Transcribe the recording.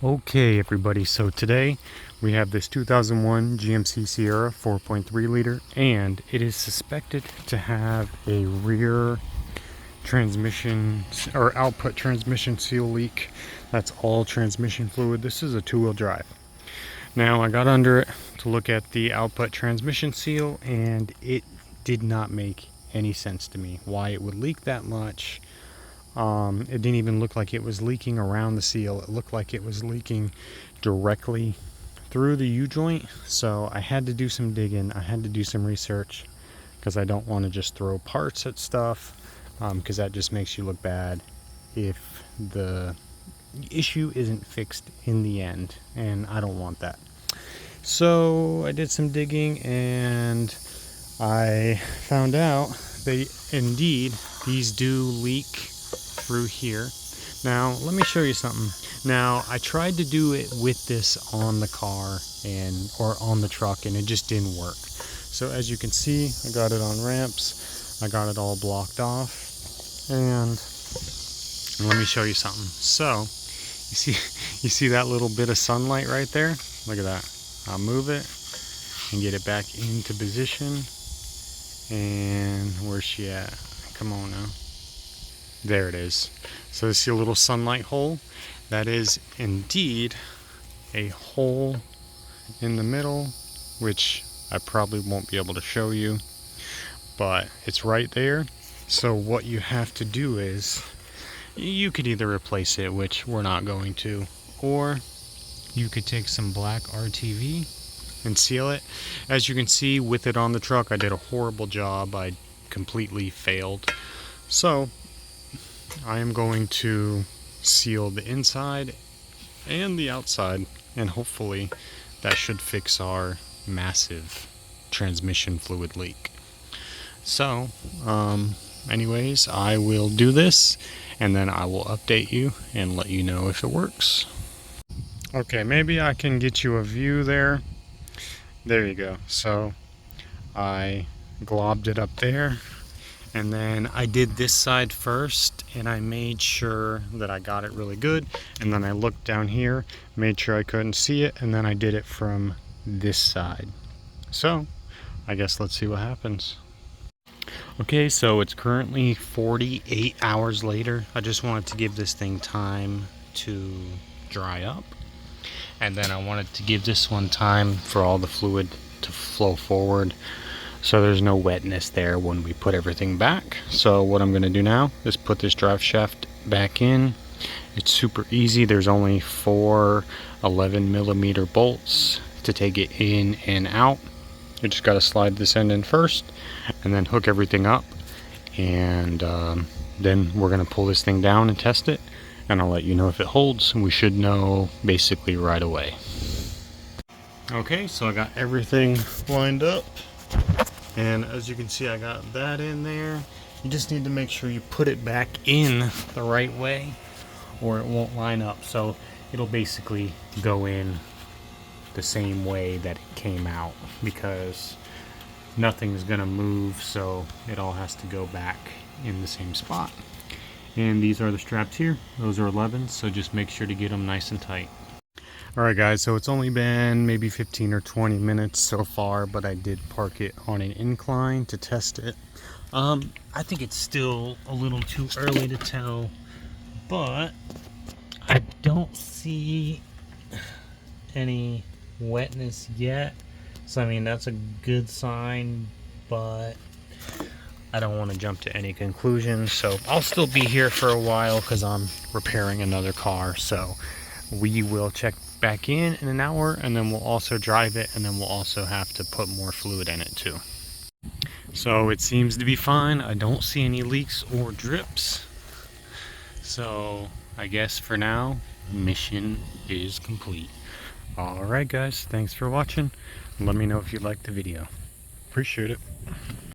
Okay everybody, so today we have this 2001 GMC Sierra 4.3 liter, and it is suspected to have a rear transmission or output transmission seal leak. That's all transmission fluid. This is a two-wheel drive. Now I got under it to look at the output transmission seal, and it did not make any sense to me why it would leak that much. It didn't even look like it was leaking around the seal. It looked like it was leaking directly through the U-joint. So I had to do some digging. I had to do some research because I don't want to just throw parts at stuff, because that just makes you look bad if the issue isn't fixed in the end, and I don't want that. So I did some digging and I found out that indeed these do leak through here. Now let me show you something. Now I tried to do it with this on the car or on the truck, and it just didn't work. So as you can see, I got it on ramps, I got it all blocked off, and let me show you something. So you see that little bit of sunlight right there? Look at that. I'll move it and get it back into position. And where's she at? Come on now. There it is. So you see a little sunlight hole? That is indeed a hole in the middle, which I probably won't be able to show you, but it's right there. So what you have to do is, you could either replace it, which we're not going to, or you could take some black RTV and seal it. As you can see with it on the truck, I did a horrible job. I completely failed. So I am going to seal the inside and the outside, and hopefully that should fix our massive transmission fluid leak. So anyways, I will do this and then I will update you and let you know if it works. Okay, maybe I can get you a view there. There you go. So I globbed it up there, and then I did this side first, and I made sure that I got it really good, and then I looked down here, made sure I couldn't see it, and then I did it from this side. So I guess let's see what happens. Okay, so it's currently 48 hours later. I just wanted to give this thing time to dry up, and then I wanted to give this one time for all the fluid to flow forward, so there's no wetness there when we put everything back. So what I'm going to do now is put this drive shaft back in. It's super easy. There's only 4 11mm bolts to take it in and out. You just got to slide this end in first and then hook everything up, and then we're going to pull this thing down and test it, and I'll let you know if it holds. We should know basically right away. Okay, so I got everything lined up, and as you can see, I got that in there. You just need to make sure you put it back in the right way or it won't line up. So it'll basically go in the same way that it came out, because nothing's gonna move, so it all has to go back in the same spot. And these are the straps here. Those are 11s, so just make sure to get them nice and tight. Alright guys, so it's only been maybe 15 or 20 minutes so far, but I did park it on an incline to test it. I think it's still a little too early to tell, but I don't see any wetness yet. So I mean, that's a good sign, but I don't want to jump to any conclusions. So I'll still be here for a while because I'm repairing another car. So we will check back in an hour, and then we'll also drive it, and then we'll also have to put more fluid in it too. So it seems to be fine. I don't see any leaks or drips. So I guess for now, mission is complete. Alright guys, thanks for watching. Let me know if you liked the video. Appreciate it.